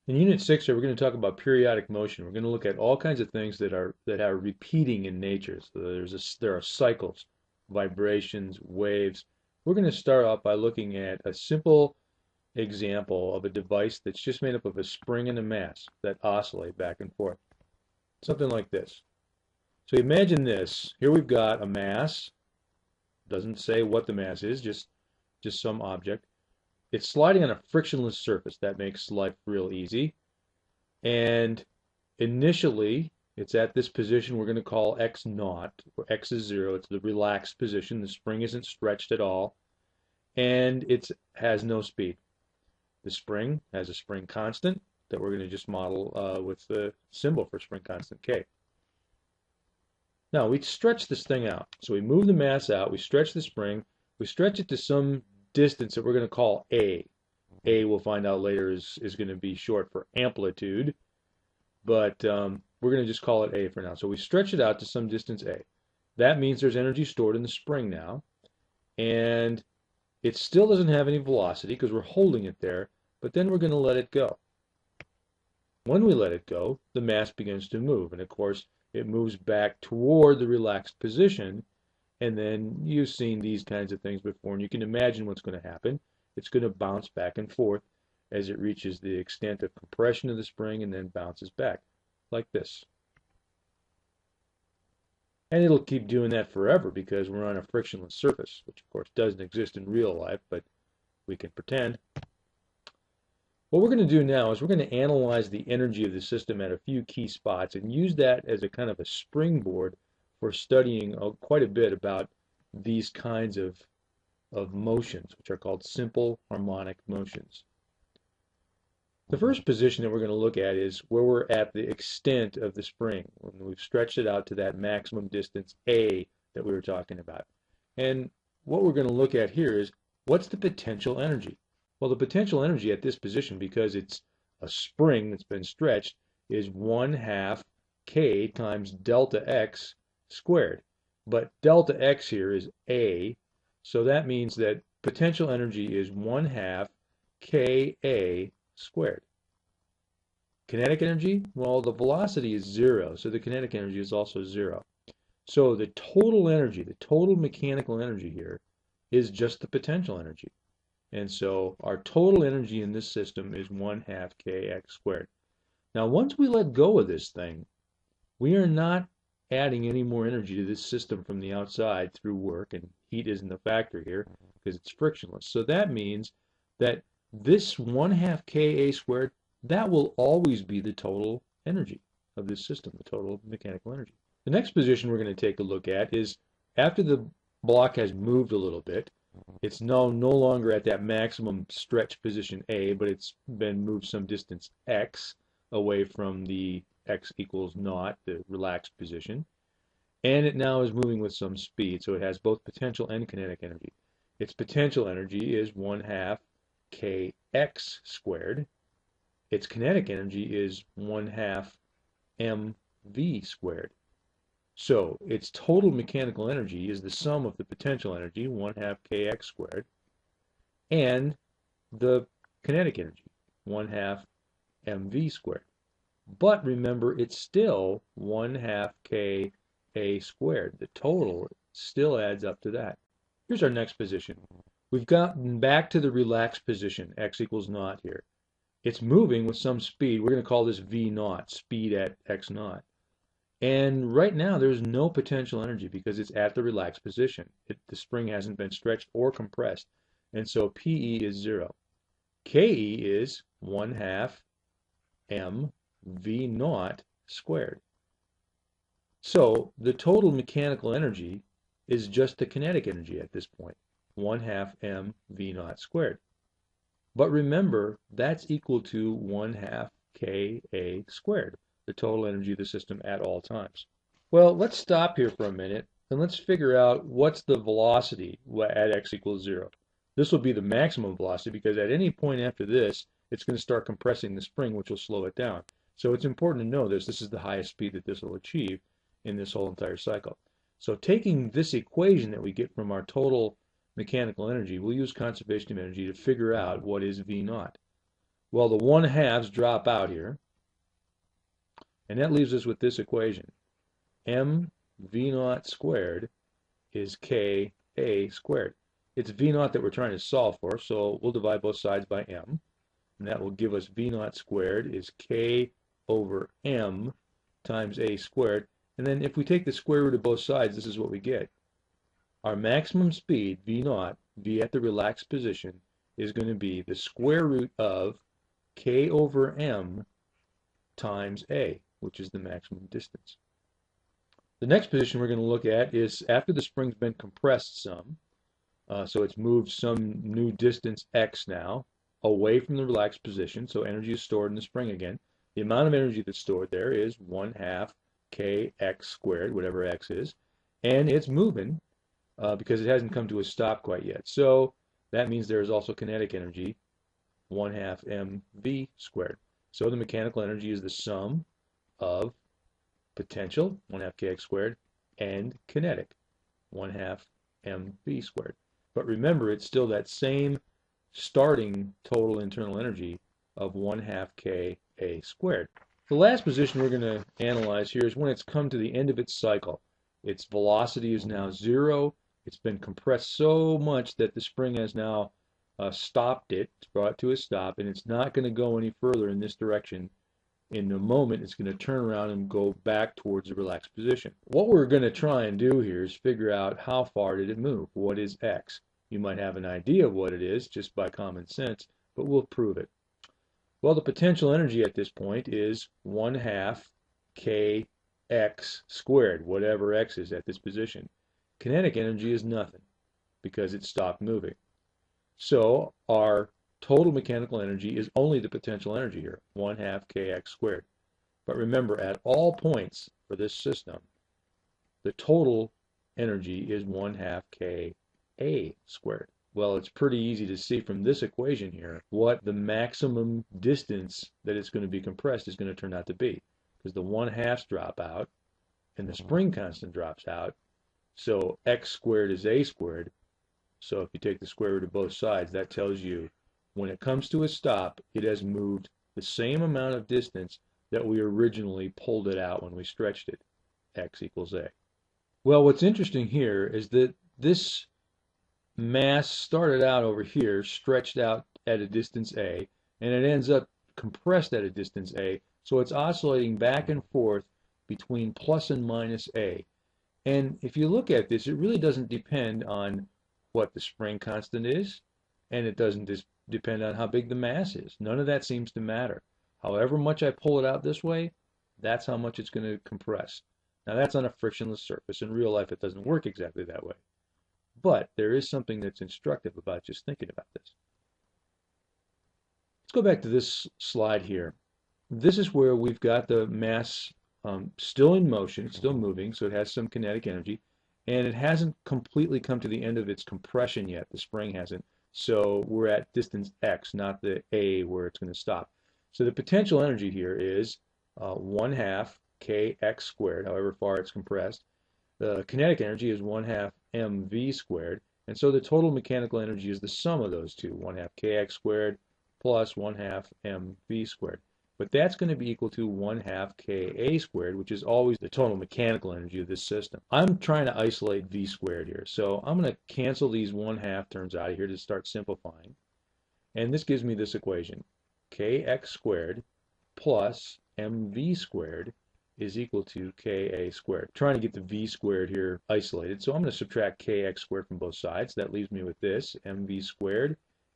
In Unit 6 here, we're going to talk about periodic motion. We're going to look at all kinds of things that are repeating in nature. So there are cycles, vibrations, waves. We're going to start off by looking at a simple example of a device that's just made up of a spring and a mass that oscillate back and forth. Something like this. So imagine this. Here we've got a mass. Doesn't say what the mass is, just some object. It's sliding on a frictionless surface. That makes life real easy. And initially, it's at this position we're going to call x naught, where x is 0. It's the relaxed position. The spring isn't stretched at all, and it has no speed. The spring has a spring constant that we're going to just model with the symbol for spring constant, k. Now, we stretch this thing out. So we move the mass out, we stretch the spring, we stretch it to some distance that we're going to call a. A, we'll find out later, is going to be short for amplitude, but we're going to just call it A for now. So we stretch it out to some distance A. That means there's energy stored in the spring now, and it still doesn't have any velocity because we're holding it there, but then we're going to let it go. When we let it go, the mass begins to move, and of course, it moves back toward the relaxed position, and then you've seen these kinds of things before, and you can imagine what's going to happen. It's going to bounce back and forth as it reaches the extent of compression of the spring and then bounces back like this. And it'll keep doing that forever because we're on a frictionless surface, which of course doesn't exist in real life, but we can pretend. What we're going to do now is we're going to analyze the energy of the system at a few key spots and use that as a kind of a springboard for studying quite a bit about these kinds of motions, which are called simple harmonic motions. The first position that we're going to look at is where we're at the extent of the spring, when we've stretched it out to that maximum distance A that we were talking about. And what we're going to look at here is what's the potential energy? Well, the potential energy at this position, because it's a spring that's been stretched, is 1/2 k times delta x squared. But delta x here is A, so that means that potential energy is 1/2 Ka squared. Kinetic energy, well, the velocity is 0, so the kinetic energy is also 0. So the total energy, the total mechanical energy here, is just the potential energy. And so our total energy in this system is 1/2 kx squared. Now, once we let go of this thing, we are not adding any more energy to this system from the outside through work, and heat isn't a factor here because it's frictionless. So that means that this 1/2 Ka squared, that will always be the total energy of this system, the total mechanical energy. The next position we're going to take a look at is after the block has moved a little bit, it's no longer at that maximum stretch position A, but it's been moved some distance x away from the x equals naught, the relaxed position, and it now is moving with some speed, so it has both potential and kinetic energy. Its potential energy is 1/2 kx squared. Its kinetic energy is 1/2 mv squared. So its total mechanical energy is the sum of the potential energy, 1/2 kx squared, and the kinetic energy, 1/2 mv squared. But remember, it's still 1/2 Ka squared. The total still adds up to that. Here's our next position. We've gotten back to the relaxed position, x equals naught here. It's moving with some speed. We're going to call this v naught, speed at x naught. And right now, there's no potential energy because it's at the relaxed position. The spring hasn't been stretched or compressed. And so Pe is 0. Ke is 1/2 m v naught squared. So the total mechanical energy is just the kinetic energy at this point, 1/2 m v naught squared. But remember, that's equal to 1/2 Ka squared, the total energy of the system at all times. Well, let's stop here for a minute and let's figure out what's the velocity at x equals 0. This will be the maximum velocity because at any point after this, it's going to start compressing the spring, which will slow it down. So it's important to know this. This is the highest speed that this will achieve in this whole entire cycle. So taking this equation that we get from our total mechanical energy, we'll use conservation of energy to figure out what is V naught. Well, the 1/2s drop out here, and that leaves us with this equation. mv0 squared is ka squared. It's v0 that we're trying to solve for, so we'll divide both sides by m, and that will give us v0 squared is k over m times a squared. And then if we take the square root of both sides, this is what we get. Our maximum speed, v0, v at the relaxed position, is going to be the square root of k over m times a, which is the maximum distance. The next position we're going to look at is after the spring's been compressed some, so it's moved some new distance x now away from the relaxed position, so energy is stored in the spring again. The amount of energy that's stored there is 1/2 kx squared, whatever x is, and it's moving because it hasn't come to a stop quite yet. So that means there is also kinetic energy, 1/2 mv squared. So the mechanical energy is the sum of potential, 1/2 kx squared, and kinetic, 1/2 mv squared. But remember, it's still that same starting total internal energy of 1/2 ka squared. The last position we're going to analyze here is when it's come to the end of its cycle. Its velocity is now 0. It's been compressed so much that the spring has now stopped it. It's brought it to a stop, and it's not going to go any further in this direction. In a moment, it's going to turn around and go back towards the relaxed position. What we're going to try and do here is figure out how far did it move. What is x? You might have an idea of what it is just by common sense, but we'll prove it. Well, the potential energy at this point is 1/2 kx squared, whatever x is at this position. Kinetic energy is nothing because it stopped moving. So our total mechanical energy is only the potential energy here, 1/2 kx squared. But remember, at all points for this system, the total energy is 1/2 ka squared. Well, it's pretty easy to see from this equation here what the maximum distance that it's going to be compressed is going to turn out to be, because the 1/2s drop out and the spring constant drops out. So x squared is a squared. So if you take the square root of both sides, that tells you when it comes to a stop, it has moved the same amount of distance that we originally pulled it out when we stretched it, x equals a. Well, what's interesting here is that this mass started out over here, stretched out at a distance a, and it ends up compressed at a distance a, so it's oscillating back and forth between plus and minus a. And if you look at this, it really doesn't depend on what the spring constant is, and it doesn't depend on how big the mass is. None of that seems to matter. However much I pull it out this way, that's how much it's going to compress. Now that's on a frictionless surface. In real life, it doesn't work exactly that way. But there is something that's instructive about just thinking about this. Let's go back to this slide here. This is where we've got the mass still in motion, it's still moving, so it has some kinetic energy, and it hasn't completely come to the end of its compression yet. The spring hasn't. So we're at distance x, not the a where it's going to stop. So the potential energy here is 1/2 kx squared, however far it's compressed. The kinetic energy is 1/2 mv squared, and so the total mechanical energy is the sum of those two, 1/2 kx squared plus 1/2 mv squared. But that's going to be equal to 1/2 ka squared, which is always the total mechanical energy of this system. I'm trying to isolate v squared here, so I'm going to cancel these 1/2 terms out of here to start simplifying. And this gives me this equation, kx squared plus mv squared is equal to ka squared. I'm trying to get the v squared here isolated, so I'm going to subtract kx squared from both sides. That leaves me with this, mv squared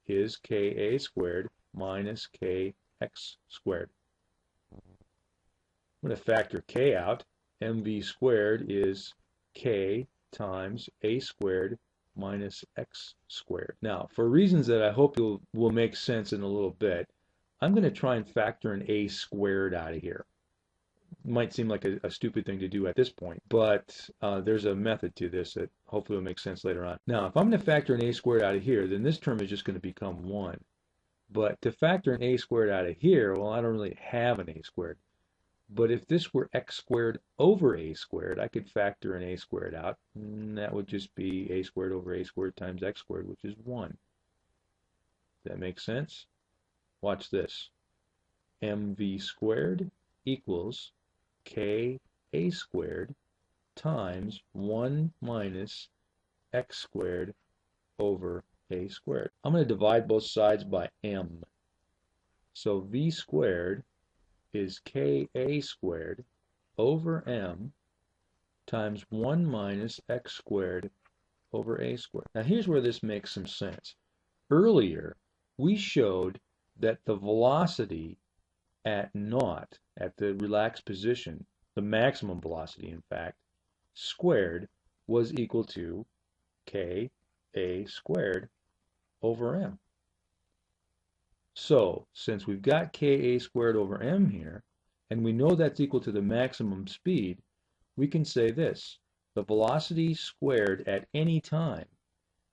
is ka squared minus kx squared. I'm going to factor k out. mv squared is k times a squared minus x squared. Now, for reasons that I hope will make sense in a little bit, I'm going to try and factor an a squared out of here. Might seem like a stupid thing to do at this point, but there's a method to this that hopefully will make sense later on. Now, if I'm going to factor an a squared out of here, then this term is just going to become 1. But to factor an a squared out of here, well, I don't really have an a squared. But if this were x squared over a squared, I could factor an a squared out, and that would just be a squared over a squared times x squared, which is 1. Does that make sense? Watch this. mv squared equals ka squared times 1 minus x squared over a squared. I'm going to divide both sides by m. So v squared is ka squared over m times 1 minus x squared over a squared. Now here's where this makes some sense. Earlier, we showed that the velocity at naught, at the relaxed position, the maximum velocity in fact, squared was equal to ka squared over m. So, since we've got ka squared over m here, and we know that's equal to the maximum speed, we can say this: the velocity squared at any time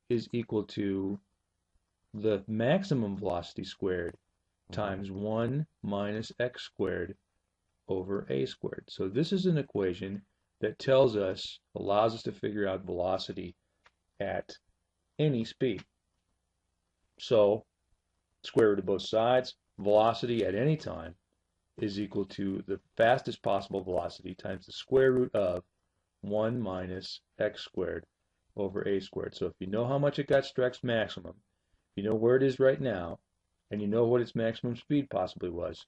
is equal to the maximum velocity squared times 1 minus x squared over a squared. So this is an equation that tells us, allows us to figure out velocity at any speed. So, square root of both sides, velocity at any time is equal to the fastest possible velocity times the square root of 1 minus x squared over a squared. So if you know how much it got stretched maximum, you know where it is right now, and you know what its maximum speed possibly was,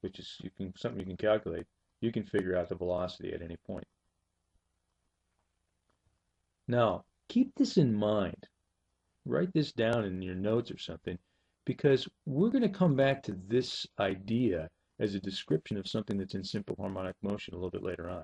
which is something you can calculate, you can figure out the velocity at any point. Now, keep this in mind. Write this down in your notes or something, because we're going to come back to this idea as a description of something that's in simple harmonic motion a little bit later on.